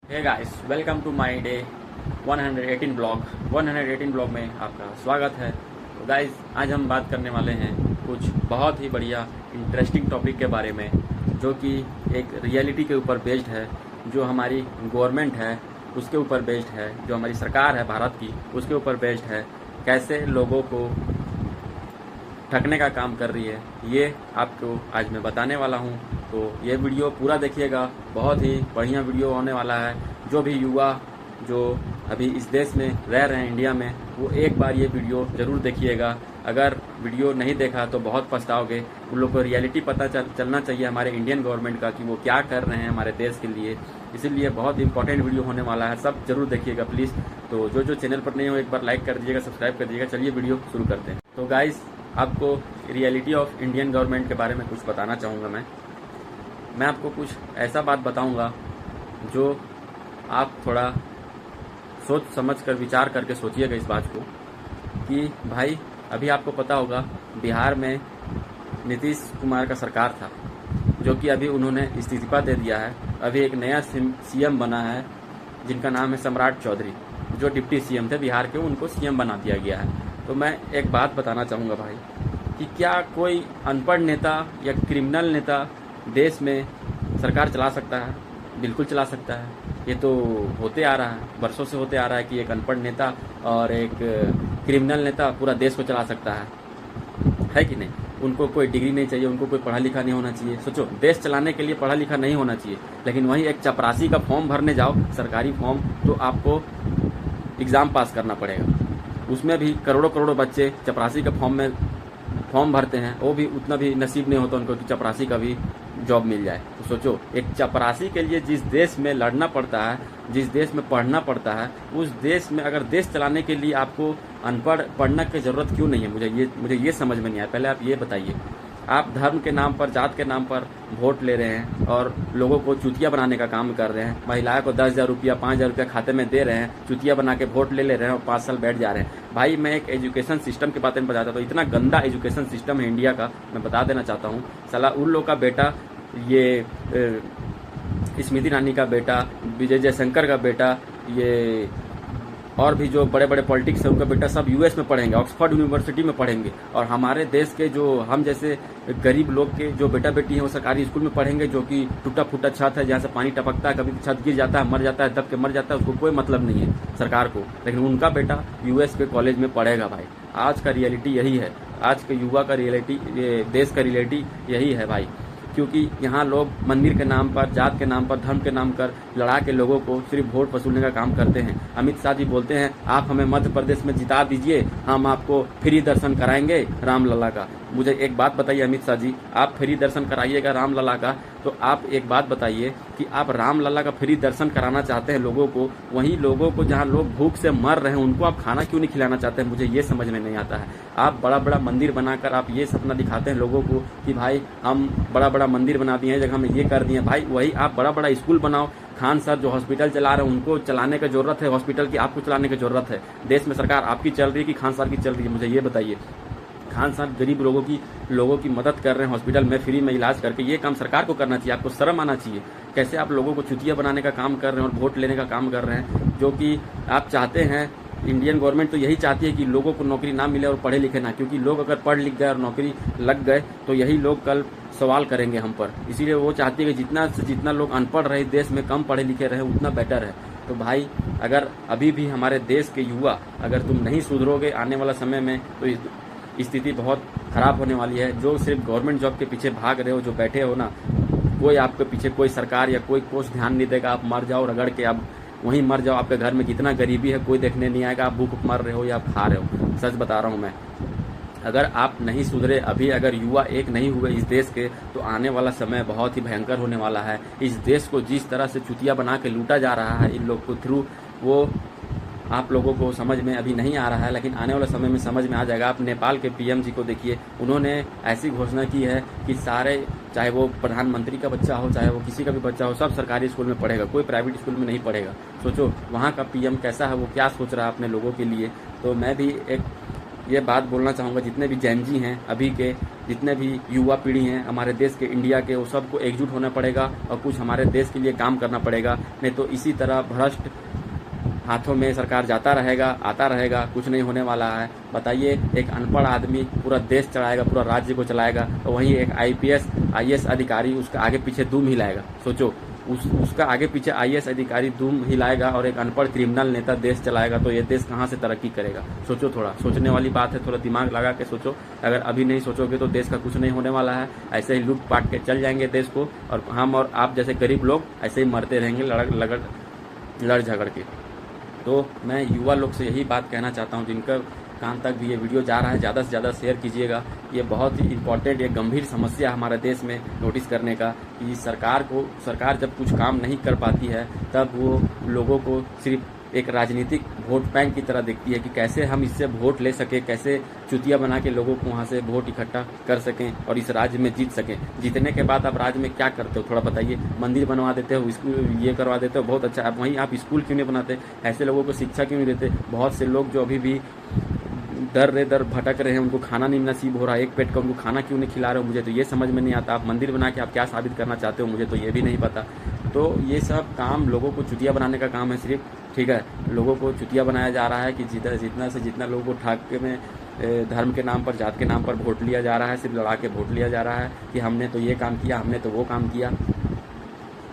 Hey guys, welcome to my day 118 blog. 118 blog में आपका स्वागत है। तो गाइस, आज हम बात करने वाले हैं कुछ बहुत ही बढ़िया इंटरेस्टिंग टॉपिक के बारे में, जो कि एक रियलिटी के ऊपर बेस्ड है, जो हमारी गवर्नमेंट है उसके ऊपर बेस्ड है, जो हमारी सरकार है भारत की उसके ऊपर बेस्ड है। कैसे लोगों को ठगने का काम कर रही है, ये आपको आज मैं बताने वाला हूँ। तो ये वीडियो पूरा देखिएगा, बहुत ही बढ़िया वीडियो होने वाला है। जो भी युवा जो अभी इस देश में रह रहे हैं, इंडिया में, वो एक बार ये वीडियो ज़रूर देखिएगा। अगर वीडियो नहीं देखा तो बहुत पछताओगे। उन लोग को रियलिटी पता चलना चाहिए हमारे इंडियन गवर्नमेंट का, कि वो क्या कर रहे हैं हमारे देश के लिए। इसीलिए बहुत इंपॉर्टेंट वीडियो होने वाला है, सब जरूर देखिएगा प्लीज़। तो जो चैनल पर नहीं हो, एक बार लाइक कर दीजिएगा, सब्सक्राइब कर दीजिएगा। चलिए वीडियो शुरू करते हैं। तो गाइस, आपको रियलिटी ऑफ इंडियन गवर्नमेंट के बारे में कुछ बताना चाहूँगा। मैं आपको कुछ ऐसा बात बताऊँगा जो आप थोड़ा सोच समझ कर विचार करके सोचिएगा इस बात को, कि भाई अभी आपको पता होगा बिहार में नीतीश कुमार का सरकार था, जो कि अभी उन्होंने इस्तीफा दे दिया है। अभी एक नया सीएम बना है जिनका नाम है सम्राट चौधरी, जो डिप्टी सीएम थे बिहार के, उनको सीएम बना दिया गया है। तो मैं एक बात बताना चाहूँगा भाई, कि क्या कोई अनपढ़ नेता या क्रिमिनल नेता देश में सरकार चला सकता है? बिल्कुल चला सकता है। ये तो होते आ रहा है, बरसों से होते आ रहा है कि एक अनपढ़ नेता और एक क्रिमिनल नेता पूरा देश को चला सकता है कि नहीं? उनको कोई डिग्री नहीं चाहिए, उनको कोई पढ़ा लिखा नहीं होना चाहिए। सोचो, देश चलाने के लिए पढ़ा लिखा नहीं होना चाहिए, लेकिन वहीं एक चपरासी का फॉर्म भरने जाओ, सरकारी फॉर्म, तो आपको एग्ज़ाम पास करना पड़ेगा। उसमें भी करोड़ों करोड़ों बच्चे चपरासी के फॉर्म भरते हैं, वो भी उतना भी नसीब नहीं होता उनको कि चपरासी का भी जॉब मिल जाए। तो सोचो, एक चपरासी के लिए जिस देश में लड़ना पड़ता है, जिस देश में पढ़ना पड़ता है, उस देश में अगर देश चलाने के लिए आपको अनपढ़ पढ़ने की ज़रूरत क्यों नहीं है? मुझे ये समझ में नहीं आया। पहले आप ये बताइए, आप धर्म के नाम पर, जात के नाम पर वोट ले रहे हैं और लोगों को चुतिया बनाने का काम कर रहे हैं। महिलाओं को 10,000 रुपया, 5,000 रुपया खाते में दे रहे हैं, चुतिया बना के वोट ले रहे हैं और 5 साल बैठ जा रहे हैं। भाई, मैं एक एजुकेशन सिस्टम के बारे में बताता हूँ। इतना गंदा एजुकेशन सिस्टम है इंडिया का, मैं बता देना चाहता हूँ। साला उन लोग का बेटा, ये स्मृति ईरानी का बेटा, विजय जयशंकर का बेटा, ये और भी जो बड़े बड़े पॉलिटिक्स है, उनका बेटा सब यूएस में पढ़ेंगे, ऑक्सफोर्ड यूनिवर्सिटी में पढ़ेंगे। और हमारे देश के जो हम जैसे गरीब लोग के जो बेटा बेटी हैं, वो सरकारी स्कूल में पढ़ेंगे, जो कि टूटा फूटा छत है, जहाँ से पानी टपकता है, कभी छत गिर जाता है, मर जाता है, दब के मर जाता है, उसको कोई मतलब नहीं है सरकार को। लेकिन उनका बेटा यूएस के कॉलेज में पढ़ेगा। भाई, आज का रियलिटी यही है, आज के युवा का रियलिटी, देश का रियलिटी यही है भाई। क्योंकि यहाँ लोग मंदिर के नाम पर, जात के नाम पर, धर्म के नाम पर लड़ा के लोगों को सिर्फ वोट वसूलने का काम करते हैं। अमित शाह जी बोलते हैं, आप हमें मध्य प्रदेश में जिता दीजिए, हम आपको फ्री दर्शन कराएंगे रामलला का। मुझे एक बात बताइए अमित शाह जी, आप फ्री दर्शन कराइएगा रामलला का, तो आप एक बात बताइए कि आप रामलला का फ्री दर्शन कराना चाहते हैं लोगों को, वहीं लोगों को जहाँ लोग भूख से मर रहे हैं, उनको आप खाना क्यों नहीं खिलाना चाहते हैं? मुझे ये समझ में नहीं आता है। आप बड़ा बड़ा मंदिर बनाकर आप ये सपना दिखाते हैं लोगों को कि भाई हम बड़ा बड़ा मंदिर बना दिए हैं, जगह में ये कर दिए। भाई, वही आप बड़ा बड़ा स्कूल बनाओ। खान सर जो हॉस्पिटल चला रहे हैं, उनको चलाने की जरूरत है हॉस्पिटल की, आपको चलाने की जरूरत है। देश में सरकार आपकी चल रही है कि खान सर की चल रही है? मुझे ये बताइए। खान साहब गरीब लोगों की मदद कर रहे हैं, हॉस्पिटल में फ्री में इलाज करके। ये काम सरकार को करना चाहिए, आपको शर्म आना चाहिए। कैसे आप लोगों को चुतिया बनाने का काम कर रहे हैं और वोट लेने का काम कर रहे हैं, जो कि आप चाहते हैं। इंडियन गवर्नमेंट तो यही चाहती है कि लोगों को नौकरी ना मिले और पढ़े लिखे ना, क्योंकि लोग अगर पढ़ लिख गए और नौकरी लग गए तो यही लोग कल सवाल करेंगे हम पर। इसीलिए वो चाहती है कि जितना से जितना लोग अनपढ़ रहे देश में, कम पढ़े लिखे रहे, उतना बेटर है। तो भाई, अगर अभी भी हमारे देश के युवा, अगर तुम नहीं सुधरोगे आने वाला समय में, तो स्थिति बहुत ख़राब होने वाली है। जो सिर्फ गवर्नमेंट जॉब के पीछे भाग रहे हो, जो बैठे हो ना, कोई आपके पीछे, कोई सरकार या कोई कोच ध्यान नहीं देगा। आप मर जाओ रगड़ के, आप वहीं मर जाओ। आपके घर में कितना गरीबी है कोई देखने नहीं आएगा, आप भूख मर रहे हो या आप खा रहे हो। सच बता रहा हूँ मैं। अगर आप नहीं सुधरे अभी, अगर युवा एक नहीं हुए इस देश के, तो आने वाला समय बहुत ही भयंकर होने वाला है। इस देश को जिस तरह से चुतिया बना के लूटा जा रहा है इन लोग को थ्रू, वो आप लोगों को समझ में अभी नहीं आ रहा है, लेकिन आने वाले समय में समझ में आ जाएगा। आप नेपाल के पीएम जी को देखिए, उन्होंने ऐसी घोषणा की है कि सारे, चाहे वो प्रधानमंत्री का बच्चा हो, चाहे वो किसी का भी बच्चा हो, सब सरकारी स्कूल में पढ़ेगा, कोई प्राइवेट स्कूल में नहीं पढ़ेगा। सोचो वहाँ का पीएम कैसा है, वो क्या सोच रहा है अपने लोगों के लिए। तो मैं भी एक ये बात बोलना चाहूँगा, जितने भी जैन जी हैं अभी के, जितने भी युवा पीढ़ी हैं हमारे देश के, इंडिया के, वो सबको एकजुट होना पड़ेगा और कुछ हमारे देश के लिए काम करना पड़ेगा। नहीं तो इसी तरह भ्रष्ट हाथों में सरकार जाता रहेगा, आता रहेगा, कुछ नहीं होने वाला है। बताइए, एक अनपढ़ आदमी पूरा देश चलाएगा, पूरा राज्य को चलाएगा, और वहीं एक IPS IAS अधिकारी उसका आगे पीछे दुम हिलाएगा। सोचो, उसका आगे पीछे IAS अधिकारी दुम हिलाएगा और एक अनपढ़ क्रिमिनल नेता देश चलाएगा, तो ये देश कहाँ से तरक्की करेगा? सोचो, थोड़ा सोचने वाली बात है, थोड़ा दिमाग लगा के सोचो। अगर अभी नहीं सोचोगे तो देश का कुछ नहीं होने वाला है। ऐसे ही लूट पाट के चल जाएंगे देश को, और हम और आप जैसे गरीब लोग ऐसे ही मरते रहेंगे लड़ झगड़ के। तो मैं युवा लोग से यही बात कहना चाहता हूँ, जिनका कान तक भी ये वीडियो जा रहा है, ज़्यादा से ज़्यादा शेयर कीजिएगा। ये बहुत ही इम्पोर्टेंट, एक गंभीर समस्या हमारे देश में नोटिस करने का, कि सरकार जब कुछ काम नहीं कर पाती है तब वो लोगों को सिर्फ एक राजनीतिक वोट बैंक की तरह दिखती है, कि कैसे हम इससे वोट ले सकें, कैसे चुतिया बना के लोगों को वहाँ से वोट इकट्ठा कर सकें और इस राज्य में जीत सकें। जीतने के बाद आप राज्य में क्या करते हो, थोड़ा बताइए। मंदिर बनवा देते हो, स्कूल ये करवा देते हो, बहुत अच्छा। आप वहीं आप स्कूल क्यों नहीं बनाते? ऐसे लोगों को शिक्षा क्यों नहीं देते? बहुत से लोग जो अभी भी दर भटक रहे हैं, उनको खाना नहीं नसीब हो रहा है, एक पेट का उनको खाना क्यों नहीं खिला रहे हो? मुझे तो ये समझ में नहीं आता। आप मंदिर बना के आप क्या साबित करना चाहते हो, मुझे तो ये भी नहीं पता। तो ये सब काम लोगों को चुतिया बनाने का काम है सिर्फ, ठीक है। लोगों को चुतिया बनाया जा रहा है कि जितना से जितना लोगों को ठाके में धर्म के नाम पर, जात के नाम पर वोट लिया जा रहा है, सिर्फ लड़ा के वोट लिया जा रहा है कि हमने तो ये काम किया, हमने तो वो काम किया।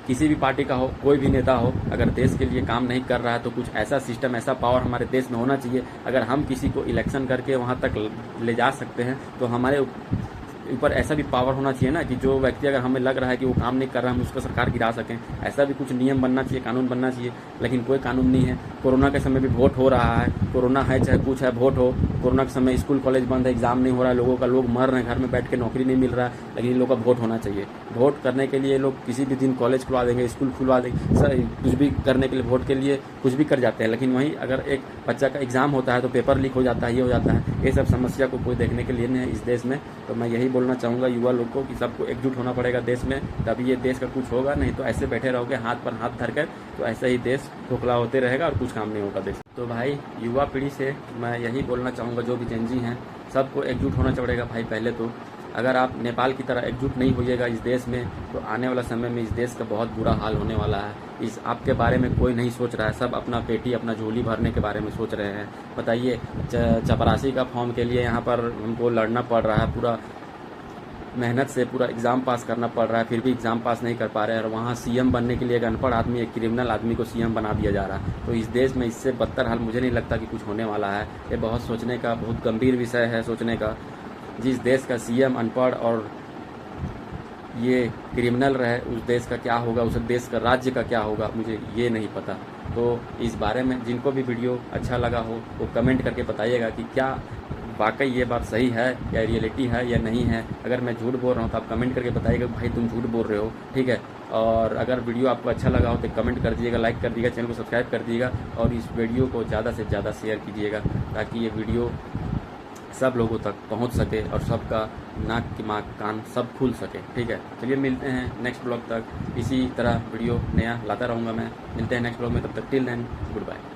किसी भी पार्टी का हो, कोई भी नेता हो, अगर देश के लिए काम नहीं कर रहा है तो कुछ ऐसा सिस्टम, ऐसा पावर हमारे देश में होना चाहिए। अगर हम किसी को इलेक्शन करके वहाँ तक ले जा सकते हैं तो हमारे ऊपर ऐसा भी पावर होना चाहिए ना, कि जो व्यक्ति अगर हमें लग रहा है कि वो काम नहीं कर रहा है, हम उसको सरकार गिरा सकें। ऐसा भी कुछ नियम बनना चाहिए, कानून बनना चाहिए, लेकिन कोई कानून नहीं है। कोरोना के समय भी वोट हो रहा है, कोरोना है चाहे कुछ है, वोट हो। कोरोना के समय स्कूल कॉलेज बंद है, एग्जाम नहीं हो रहा है, लोग मर रहे हैं, घर में बैठ के नौकरी नहीं मिल रहा है, लेकिन इन लोगों का वोट होना चाहिए। वोट करने के लिए लोग किसी भी दिन कॉलेज खुलवा देंगे, स्कूल खुलवा देंगे, सर कुछ भी करने के लिए, वोट के लिए कुछ भी कर जाते हैं। लेकिन वहीं अगर एक बच्चा का एग्जाम होता है तो पेपर लीक हो जाता है, ये हो जाता है। ये सब समस्या को कोई देखने के लिए नहीं है इस देश में। तो मैं यही बोलना चाहूँगा युवा लोग को कि सबको एकजुट होना पड़ेगा देश में, तभी ये देश का कुछ होगा। नहीं तो ऐसे बैठे रहोगे हाथ पर हाथ धरकर, तो ऐसा ही देश खोखला होते रहेगा और कुछ काम नहीं होगा देश। तो भाई, युवा पीढ़ी से मैं यही बोलना चाहूँगा, जो भी जेनजी हैं, सबको एकजुट होना पड़ेगा भाई। पहले तो अगर आप नेपाल की तरह एकजुट नहीं होइएगा इस देश में, तो आने वाला समय में इस देश का बहुत बुरा हाल होने वाला है। इस आपके बारे में कोई नहीं सोच रहा है, सब अपना पेटी, अपना झोली भरने के बारे में सोच रहे हैं। बताइए, चपरासी का फॉर्म के लिए यहाँ पर हमको लड़ना पड़ रहा है, पूरा मेहनत से पूरा एग्ज़ाम पास करना पड़ रहा है, फिर भी एग्ज़ाम पास नहीं कर पा रहे हैं। और वहाँ CM बनने के लिए एक अनपढ़ आदमी, एक क्रिमिनल आदमी को CM बना दिया जा रहा है। तो इस देश में इससे बदतर हाल मुझे नहीं लगता कि कुछ होने वाला है। ये बहुत सोचने का, बहुत गंभीर विषय है सोचने का। जिस देश का CM अनपढ़ और ये क्रिमिनल रहे, उस देश का क्या होगा, उस देश का राज्य का क्या होगा, मुझे ये नहीं पता। तो इस बारे में जिनको भी वीडियो अच्छा लगा हो वो कमेंट करके बताइएगा कि क्या वाकई ये बात सही है, या रियलिटी है या नहीं है। अगर मैं झूठ बोल रहा हूँ तो आप कमेंट करके बताइएगा भाई तुम झूठ बोल रहे हो, ठीक है। और अगर वीडियो आपको अच्छा लगा हो तो कमेंट कर दीजिएगा, लाइक कर दीजिएगा, चैनल को सब्सक्राइब कर दीजिएगा, और इस वीडियो को ज़्यादा से ज़्यादा शेयर कीजिएगा, ताकि ये वीडियो सब लोगों तक पहुंच सके और सबका नाक दिमाग कान सब खुल सके, ठीक है। चलिए मिलते हैं नेक्स्ट ब्लॉग तक, इसी तरह वीडियो नया लाता रहूँगा मैं। मिलते हैं नेक्स्ट ब्लॉग में, तब तक टिल देन गुड बाय।